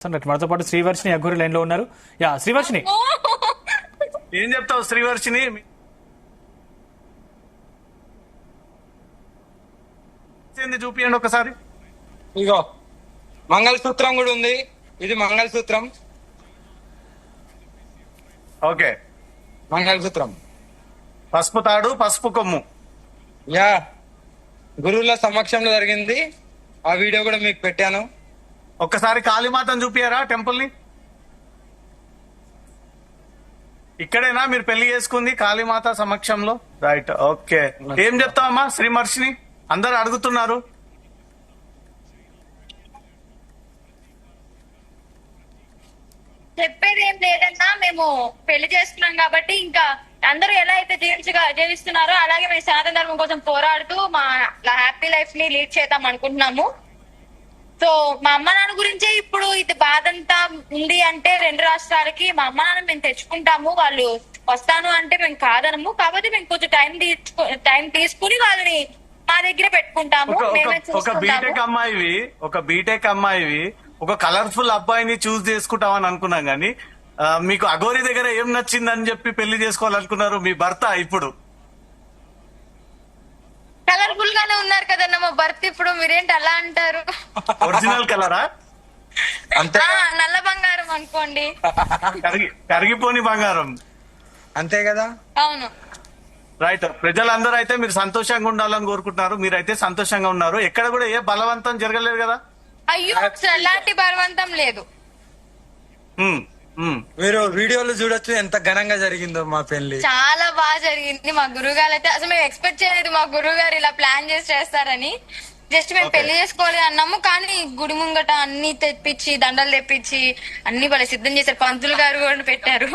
మనతో పాటు శ్రీవర్షిని అఘోరి లైన్ లో ఉన్నారు. యా శ్రీవర్షిని, ఏం చెప్తావు శ్రీవర్షిని? చూపియండి ఒకసారి. ఇగో మంగళసూత్రం కూడా ఉంది. ఇది మంగళసూత్రం. ఓకే, మంగళసూత్రం, పసుపు తాడు, పసుపు కొమ్ము. యా గురువుల సమక్షంలో జరిగింది. ఆ వీడియో కూడా మీకు పెట్టాను. ఒక్కసారి కాళీమాతను చూపియారా టెంపుల్ ని? ఇక్కడేనా మీరు పెళ్లి చేసుకుంది? కాళీమాత సమక్షంలో. Right, okay. ఏం చెప్తావమ్మా శ్రీవర్షిని? అందరు అడుగుతున్నారు. చెప్పేది ఏం లేదన్నా, మేము పెళ్లి చేసుకున్నాం కాబట్టి ఇంకా అందరూ ఎలా అయితే జీవిస్తున్నారో అలాగే మేము సనాతన ధర్మం కోసం పోరాడుతూ మా హ్యాపీ లైఫ్ ని లీడ్ చేద్దాం అనుకుంటున్నాము. సో మా అమ్మ నాన్న గురించే ఇప్పుడు ఇది బాధ అంతా ఉంది. అంటే రెండు రాష్ట్రాలకి మా అమ్మ నాన్న మేము తెచ్చుకుంటాము, వాళ్ళు వస్తాను అంటే మేము కాదనము. కాబట్టి మేము కొంచెం టైం తీసుకుని వాళ్ళని మా దగ్గర పెట్టుకుంటాము. ఒక బీటెక్ అమ్మాయివి ఒక కలర్ఫుల్ అబ్బాయిని చూస్ చేసుకుంటామని అనుకున్నాం గానీ మీకు అఘోరి దగ్గర ఏం నచ్చిందని చెప్పి పెళ్లి చేసుకోవాలనుకున్నారు మీ భర్త? ఇప్పుడు కలర్ఫుల్ గానే ఉన్నారు కదన్న మా భర్త. ఇప్పుడు మీరేంటి అలా అంటారు? ఒరిజినల్ కలరా? అంతే, నల్ల బంగారం అనుకోండి. కరిగిపోని బంగారం. అంతే కదా. అవును, రైట్. ప్రజలందరూ అయితే మీరు సంతోషంగా ఉండాలని కోరుకుంటున్నారు. మీరైతే సంతోషంగా ఉన్నారు. ఎక్కడ కూడా ఏ బలవంతం జరగలేదు కదా? అయ్యో ఎలాంటి బలవంతం లేదు. మీరు వీడియోలు చూడొచ్చు ఎంత ఘనంగా జరిగిందో మా పెళ్లి. చాలా బాగా జరిగింది. మా గురువు గారు అయితే అసలు మేము ఎక్స్పెక్ట్ చేయలేదు మా గురువు గారు ఇలా ప్లాన్ చేసి చేస్తారని. జస్ట్ మేము పెళ్లి చేసుకోవాలి అన్నాము, కానీ గుడి ముంగట అన్ని తెప్పించి దండలు తెప్పించి అన్ని వాళ్ళ సిద్ధం చేశారు. పంతులు గారు కూడా పెట్టారు.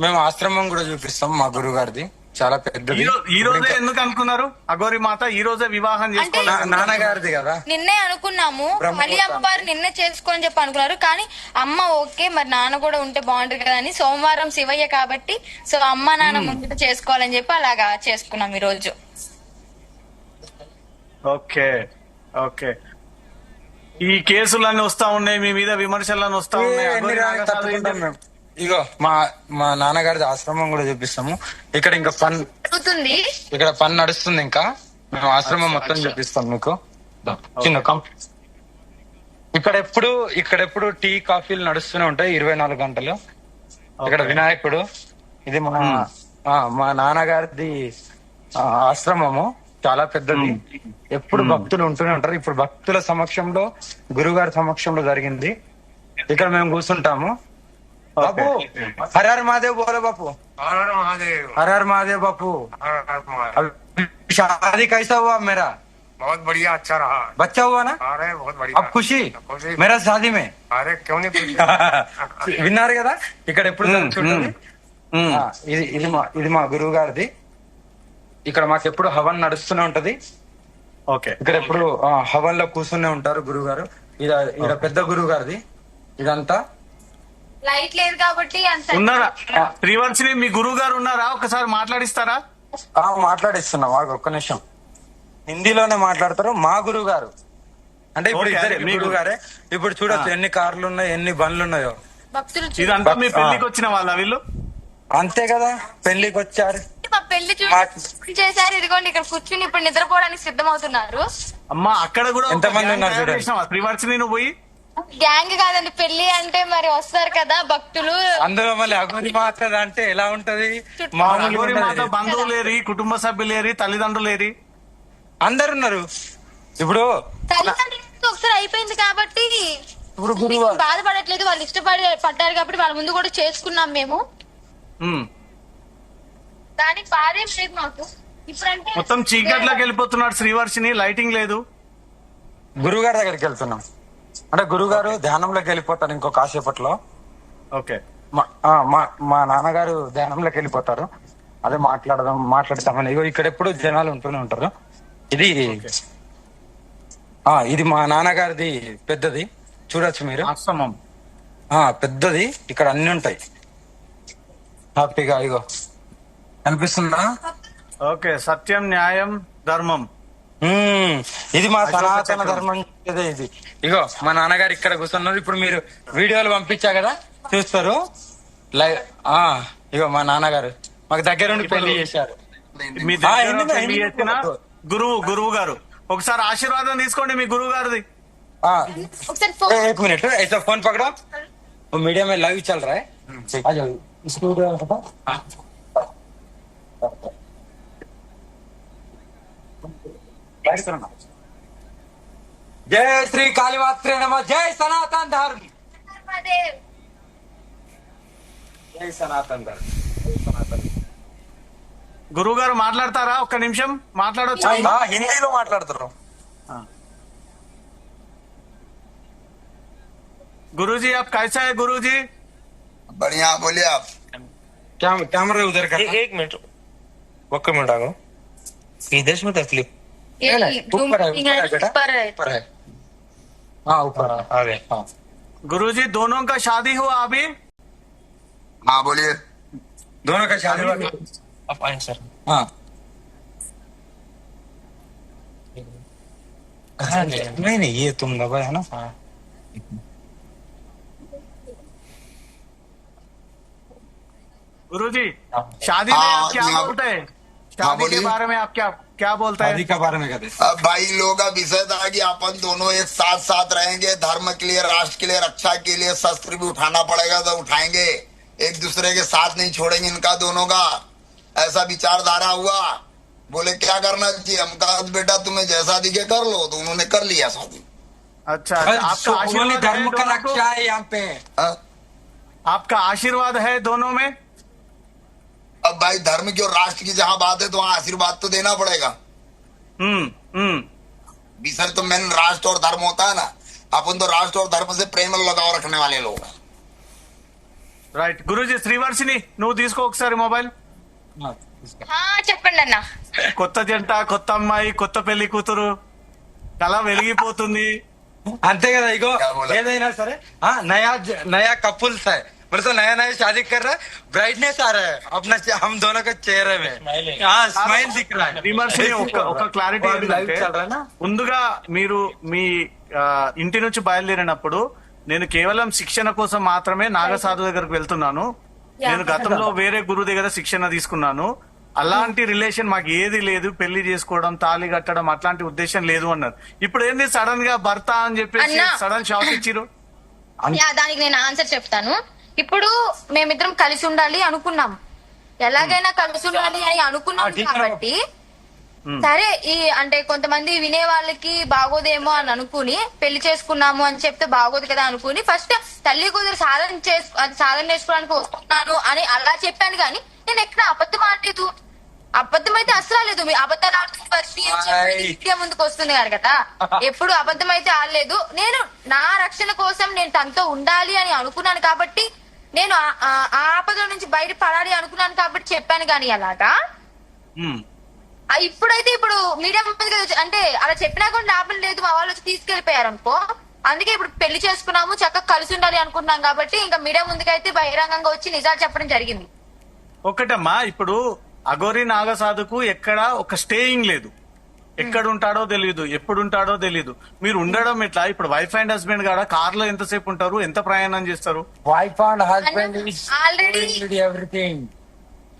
మేము ఆశ్రమం కూడా చూపిస్తాం మా గురువు గారిది. చాలా పెద్దది. ఈ రోజే ఎందుకు అనుకున్నారు అఘోరి మాత ఈ రోజే వివాహం చేసుకోవాలి? నాన్నగారిది కదా. నిన్నే అనుకున్నాము, మళ్ళీ అమ్మవారు నిన్నే చేసుకోని చెప్పి అనుకున్నారు. కానీ అమ్మ ఓకే, మరి నాన్న కూడా ఉంటే బాగుంటుంది కదా అని. సోమవారం శివయ్య కాబట్టి సో అమ్మ నాన్న ముందు చేసుకోవాలని చెప్పి అలాగా చేసుకున్నాం ఈ రోజు. Okay okay. ఈ కేసులన్నీ వస్తా ఉన్నాయి, మీ మీద విమర్శలన్నీ వస్తా ఉన్నాయి. ఇగో మా నాన్నగారిది ఆశ్రమం కూడా చూపిస్తాము. ఇక్కడ ఇంకా ఇక్కడ పని నడుస్తుంది. ఇంకా మేము ఆశ్రమం మొత్తం చూపిస్తాం మీకు. చిన్న ఇక్కడెప్పుడు టీ కాఫీలు నడుస్తూనే ఉంటాయి 24 గంటలు. ఇక్కడ వినాయకుడు. ఇది మా నాన్నగారిది ఆశ్రమము. చాలా పెద్దది. ఎప్పుడు భక్తులు ఉంటూనే ఉంటారు. ఇప్పుడు భక్తుల సమక్షంలో గురుగారి సమక్షంలో జరిగింది. ఇక్కడ మేము కూర్చుంటాము. बापू हर हर महादेव बोलो बापू. हर हर महादेव. हर हर महादेव बापू. हर हर महादेव. शादी कैसा हुआ मेरा? बहुत बढ़िया, अच्छा रहा. बच्चा हुआ ना? अरे बहुत बढ़िया. अब खुशी मेरा शादी में. अरे क्यों नहीं खुशी. విన్నారు కదా ఇక్కడ ఎప్పుడు జరుగుతుంటుంది. ఇది మా గురువు గారిది. ఇక్కడ మాకు ఎప్పుడు హవన్ నడుస్తూనే ఉంటది. ఓకే. ఇక్కడ ఎప్పుడు హవన్ లో కూర్చునే ఉంటారు గురువు గారు. ఇది పెద్ద గురువు గారిది. ఇదంతా లైట్ లేదు కాబట్టి ఉన్నారా? శ్రీవర్షిని మీ గురువు గారు ఉన్నారా? ఒకసారి మాట్లాడిస్తారా? మాట్లాడిస్తున్నా. మాకు ఒక్క నిమిషం. హిందీలోనే మాట్లాడతారు మా గురువు గారు. అంటే ఇప్పుడు ఇద్దరు మీ గురువు గారే. ఇప్పుడు చూడొచ్చు ఎన్ని కార్లు ఉన్నాయో, ఎన్ని బండ్లు ఉన్నాయో. భక్తులు ఇదంతా మీ పెళ్లికి వచ్చిన వాళ్ళ వీళ్ళు? అంతే కదా, పెళ్లికి వచ్చారు. మా పెళ్లి చేశారు. ఇదిగోండి ఇక్కడ కూర్చుని ఇప్పుడు నిద్రపోవడానికి సిద్ధమవుతున్నారు. అమ్మా అక్కడ కూడా ఎంతమంది ఉన్నారు చూడండి. శ్రీవర్షిని నువ్వు పోయి గ్యాంగ్ కాదండి, పెళ్లి అంటే మరి వస్తారు కదా భక్తులు. అందులో మళ్ళీ అఘోరి మాత అంటే ఎలా ఉంటది? అఘోరి మాత బంధువులేరి, కుటుంబ సభ్యులేరి, తల్లిదండ్రులేరి అందరు ఉన్నారు. ఇప్పుడు తల్లిదండ్రులు ఒకసారి అయిపోయింది కాబట్టి ఇప్పుడు గురువు బాధపడట్లేదు. వాళ్ళు పడ్డారు కాబట్టి వాళ్ళ ముందు కూడా చేసుకున్నాం మేము. దానికి బాధ ఏం లేదు మాకు. ఇప్పుడంటే మొత్తం చీకట్లోకి వెళ్ళిపోతున్నాడు శ్రీవర్షిని, లైటింగ్ లేదు. గురువు గారి దగ్గరికి వెళ్తున్నాం. అంటే గురుగారు ధ్యానంలోకి వెళ్ళిపోతారు ఇంకో కాసేపట్లో. ఓకే. మా నాన్నగారు ధ్యానంలోకి వెళ్ళిపోతారు. అదే మాట్లాడతామని. ఇగో ఇక్కడ ఎప్పుడు జనాలు ఉంటూనే ఉంటారు. ఇది మా నాన్నగారిది పెద్దది. చూడొచ్చు మీరు. ఆశ్రమం పెద్దది. ఇక్కడ అన్ని ఉంటాయి హ్యాపీగా. ఇగో అనిపిస్తుందా? ఓకే. సత్యం, న్యాయం, ధర్మం. ఇది మా అశోక సనాతన చక్రం. ధర్మం ఇదే ఇది. ఇగో మా నాన్నగారు ఇక్కడ కూర్చున్నారు. ఇప్పుడు మీరు వీడియోలు పంపించా కదా చూస్తారు లైవ్. ఇగో మా నాన్నగారు మాకు దగ్గరుండి పెళ్లి చేశారు. మీ దగ్గర ఎన్ని- పెళ్లి ఎన్ని- చేసిన గురువు గారు ఒకసారి ఆశీర్వాదం తీసుకోండి మీ గురువు గారిది. ఒకసారి ఫోన్ एक मिनट ऐसा फोन पकड़ो वो मीडिया में लाइव चल रहा है आ जाओ इसको हटा जय श्री काली मात्रे नमः जय सनातन धर्म నర్మదేవ్. जय सनातन धर्म जय सनातन గురువు గారు మాట్లాడతారా? ఒక్క నిమిషం మాట్లాడొచ్చా? హిందీలో మాట్లాడుతున్నారు गुरुजी आप कैसा है गुरुजी? बढ़िया बोलिए आप। कैमरा उधर कर एक मिनट ఒక్క మినిట్ ఆగు ఈ దేశ में तकलीफ ये ऊपर है मीटिंग है, बेटा ऊपर है. ऊपर है हाँ ऊपर है आ गए हाँ गुरुजी दोनों का शादी हुआ अभी? हाँ बोलिए। दोनों का शादी हुआ आप आए सर हाँ कहाँ गए? नहीं नहीं ये तुम दबा है ना गुरुजी शादी में हाँ, आप क्या हाँ, बोलते हैं? हाँ, शादी के बोलिए। बारे में आप क्या क्या बोलते शादी हैं? के बारे में कहते अब भाई लोगों का विषय था कि अपन दोनों एक साथ साथ रहेंगे, धर्म के लिए, राष्ट्र के लिए, रक्षा के लिए शस्त्र भी उठाना पड़ेगा तो उठाएंगे, एक दूसरे के साथ नहीं छोड़ेंगे इनका दोनों का। ऐसा विचारधारा हुआ। बोले क्या करना चाहिए? हम कहा बेटा तुम्हें जैसा दिखे कर लो, तो उन्होंने कर लिया शादी। अच्छा आपका आशीर्वाद धर्म है का दोनों को? रक्षा है यहाँ पे हाँ? आपका आशीर्वाद है दोनों में? अब भाई धर्म की और राष्ट्र की जहाँ बात है तो वहाँ आशीर्वाद तो देना पड़ेगा। हम्म। विषय तो मेन राष्ट्र और धर्म होता है ना। अपन तो राष्ट्र और धर्म से प्रेम और लगाव रखने वाले लोग हैं। రైట్ గురుజీ శ్రీవర్షిని నువ్వు తీసుకో ఒకసారి మొబైల్. చెప్పండి అన్న. కొత్త జంట, కొత్త అమ్మాయి, కొత్త పెళ్లి కూతురు, కళ వెలిగిపోతుంది. అంతే కదా ఇగో क्या बोला? ఏదైనా సరే नया नया कपुल्स है मतलब नया नया शादी कर रहा है ब्राइटनेस आ रहा है अपना हम दोनों के चेहरे में हाँ स्माइल दिख रहा है శ్రీవర్షిని ఒక క్లారిటీ और live ఏంటంటే चल रहा है ना ముందుగా మీరు మీ ఇంటి నుంచి బయలుదేరినప్పుడు నేను కేవలం శిక్షణ కోసం మాత్రమే నాగసాధు దగ్గరకు వెళ్తున్నాను, నేను గతంలో వేరే గురువు దగ్గర శిక్షణ తీసుకున్నాను, అలాంటి రిలేషన్ మాకు ఏది లేదు, పెళ్లి చేసుకోవడం, తాళి కట్టడం అట్లాంటి ఉద్దేశం లేదు అన్నారు. ఇప్పుడు ఏంది సడన్ గా భర్త అని చెప్పేసి అన్నా. సడన్ షాక్ ఇచ్చిరు? దానికి నేను ఆన్సర్ చెప్తాను. ఇప్పుడు మేమిద్దరం కలిసి ఉండాలి అనుకున్నాం, ఎలాగైనా కలిసి ఉండాలి అని అనుకున్నాం కాబట్టి సరే ఈ అంటే కొంతమంది వినే వాళ్ళకి బాగోదేమో అని అనుకుని పెళ్లి చేసుకున్నాము అని చెప్తే బాగోదు కదా అనుకుని ఫస్ట్ తల్లి కూతురు సాధన చేసుకోవడానికి వస్తున్నాను అని అలా చెప్పాను. కానీ నేను ఎక్కడ అబద్ధం ఆడలేదు, అబద్ధం అయితే అసలు ఆడలేదు. మీ అబద్ధాలు ఆడుతున్న పరిస్థితి ముందుకు వస్తుంది కదా, ఎప్పుడు అబద్ధం అయితే ఆడలేదు. నేను నా రక్షణ కోసం నేను తనతో ఉండాలి అని అనుకున్నాను కాబట్టి, నేను ఆ ఆపద నుంచి బయట పడాలి అనుకున్నాను కాబట్టి చెప్పాను. కానీ అలాగా ఇప్పుడైతే ఇప్పుడు మీడియా అంటే అలా చెప్పినా కూడా లాభం లేదు, మా వాళ్ళు వచ్చి తీసుకెళ్లిపోయారు అనుకో. అందుకే ఇప్పుడు పెళ్లి చేసుకున్నాము, చక్కగా కలిసి ఉండాలి అనుకుంటున్నాం కాబట్టి ఇంకా మీడియా ముందుకైతే బహిరంగంగా వచ్చి నిజాలు చెప్పడం జరిగింది. ఒకటమ్మా, ఇప్పుడు అఘోరి నాగసాధుకు ఎక్కడ ఒక స్టేయింగ్ లేదు, ఎక్కడ ఉంటాడో తెలియదు, ఎప్పుడు ఉంటాడో తెలియదు. మీరు ఉండడం ఎట్లా? ఇప్పుడు వైఫ్ అండ్ హస్బెండ్ కాడ కార్ లో ఎంతసేపు ఉంటారు, ఎంత ప్రయాణం చేస్తారు? Wife and husband already everything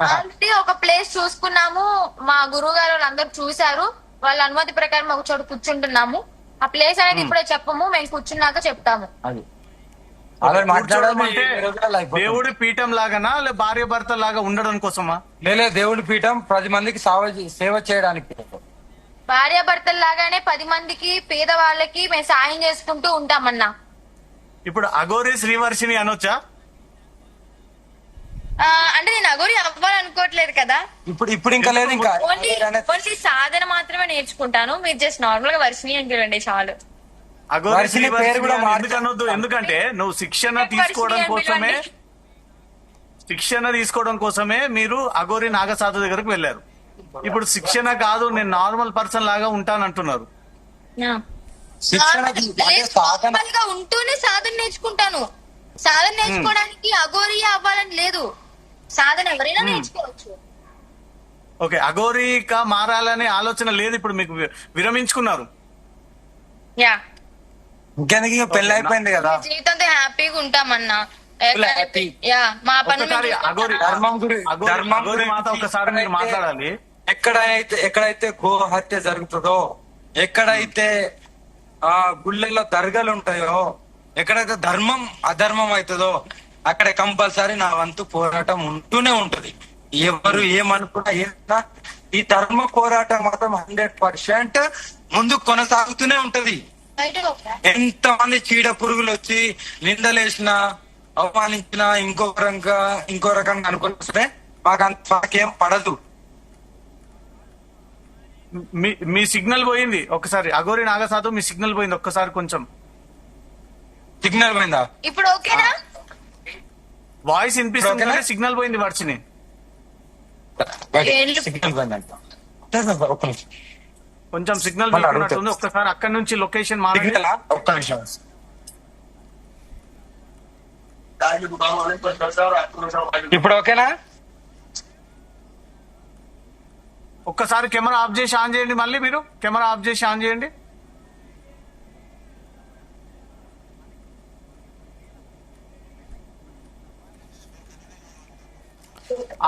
already ఒక ప్లేస్ చూసుకున్నాము, మా గురువు గారు వాళ్ళందరూ చూశారు, వాళ్ళ అనుమతి ప్రకారం ఒక చోటు కూర్చుంటున్నాము. ఆ ప్లేస్ అనేది ఇప్పుడే చెప్పము, మేము కూర్చున్నాక చెప్తాము. అది అలా మాట్లాడడం అంటే దేవుడి పీఠం లాగానా, లే భార్య భర్త లాగా ఉండడం కోసమా? లేలే దేవుడి పీఠం 10 మందికి సేవ చేయడానికి. భార్యాభర్తల లాగానే 10 మందికి పేదవాళ్ళకి మేము సాయం చేసుకుంటూ ఉంటామన్నా. ఇప్పుడు అఘోరి శ్రీవర్షిని అనొచ్చా? అంటే నేను అఘోరి అవ్వాలనుకోవట్లేదు కదా, ఇప్పుడు ఇంకా లేదు ఇంకా ఓన్లీ సాధన మాత్రమే నేర్చుకుంటాను. మీరు జస్ట్ నార్మల్ గా వర్షిని అని పిలవండి చాలు. అఘోరి వర్షిని పేరు శ్రీవర్షిని కూడా అని మార్చు. ఎందుకు అనొద్దు? ఎందుకంటే నువ్వు శిక్షణ వర్షిని తీసుకోవడం అని కోసమే పిలవండి. శిక్షణ తీసుకోవడం కోసమే మీరు అఘోరి నాగసాధు దగ్గరకు వెళ్ళారు. ఇప్పుడు శిక్షణ కాదు, నేను నార్మల్ పర్సన్ లాగా ఉంటానంటున్నారు. శిక్షణకి అంటే సాధన నార్మల్ గా ఉంటూనే సాధన నేర్చుకుంటాను. సాధన నేర్చుకోవడానికి అఘోరి అవ్వాలని లేదు, సాధన ఎవరైనా నేర్చుకోవచ్చు. ఓకే, అఘోరీగా మారాలనే ఆలోచన లేదు ఇప్పుడు మీకు, విరమించుకున్నారు. యా, ఇంకెందుకు ఇక పెళ్లి అయిపోయింది కదా. జీవితంతో హ్యాపీగా ఉంటామన్నా. Full happy. యా, మా పని ఒక్కసారి అఘోరి అఘోరి మాత ఒకసారి మీరు మాట్లాడాలి. ఎక్కడైతే గో హత్య జరుగుతుందో, ఎక్కడైతే ఆ గుళ్ళల్లో దర్గాలు ఉంటాయో, ఎక్కడైతే ధర్మం అధర్మం అవుతుందో అక్కడ కంపల్సరీ నా వంతు పోరాటం ఉంటూనే ఉంటది. ఎవరు ఏమనుకున్నా ఏమన్నా ఈ ధర్మ పోరాటం మాత్రం 100% ముందుకు కొనసాగుతూనే ఉంటది. ఎంతమంది చీడ పురుగులు వచ్చి నిందలేసినా అవమానించినా ఇంకో రకంగా అనుకున్నా మాకేం పడదు. మీ సిగ్నల్ పోయింది ఒకసారి, అఘోరి నాగసాధు మీ సిగ్నల్ పోయింది ఒక్కసారి, కొంచెం సిగ్నల్ పోయిందా? ఇప్పుడు ఓకేనా? వాయిస్ వినిపిస్తుంది కానీ సిగ్నల్ పోయింది వర్షిని. సిగ్నల్ పోయిందంట. ఒక్క నిమిషం. కొంచెం సిగ్నల్ మళ్ళీ పోయినట్టుంది, ఒక్కసారి అక్కడి నుంచి లొకేషన్ మారండి. సిగ్నల్ ఒక్క నిమిషం. ఇప్పుడు ఓకేనా? ఒక్కసారి కెమెరా ఆఫ్ చేసి ఆన్ చేయండి, మళ్ళీ మీరు కెమెరా ఆఫ్ చేసి ఆన్ చేయండి.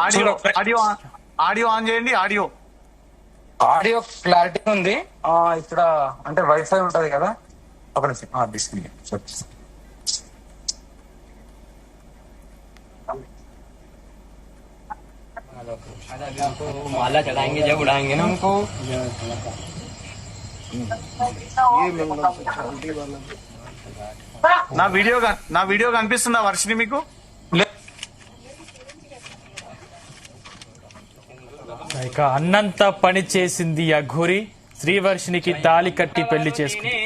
ఆడియో ఆడియో ఆడియో ఆన్ చేయండి. ఆడియో క్లారిటీ ఉంది. ఇక్కడ అంటే వైఫై ఉంటది కదా, ఒక నిమిషం. డిస్ప్లే माला चढ़ाएंगे जब उड़ाएंगे ना हमको। నా వీడియో కనిపిస్తుందా వర్షిని మీకు? ఇక అన్నంత పని చేసింది అఘోరి, శ్రీవర్షినికి తాళి కట్టి పెళ్లి చేసుకుంది.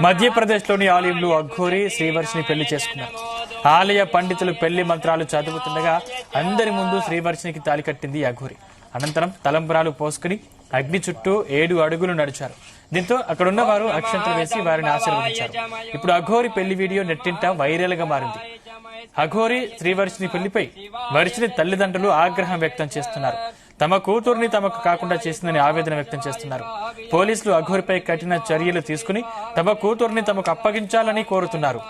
మధ్యప్రదేశ్ లోని ఆలయంలో అఘోరి శ్రీవర్షిని పెళ్లి చేసుకున్నారు. ఆలయ పండితులు పెళ్లి మంత్రాలు చదువుతుండగా అందరి ముందు శ్రీవర్షినికి తాళి కట్టింది అఘోరి. అనంతరం తలంబ్రాలు పోసుకుని అగ్ని చుట్టూ 7 అడుగులు నడిచారు. దీంతో అక్కడున్న వారు అక్షంతలు వేసి వారిని ఆశీర్వదించారు. ఇప్పుడు అఘోరి పెళ్లి వీడియో నెట్టింట వైరల్ గా మారింది. అఘోరి శ్రీవర్షిని పెళ్లిపై వర్షిని తల్లిదండ్రులు ఆగ్రహం వ్యక్తం చేస్తున్నారు. తమ కూతుర్ని తమకు కాకుండా చేసిందని ఆవేదన వ్యక్తం చేస్తున్నారు. పోలీసులు అఘోరిపై కఠిన చర్యలు తీసుకుని తమ కూతుర్ని తమకు అప్పగించాలని కోరుతున్నారు.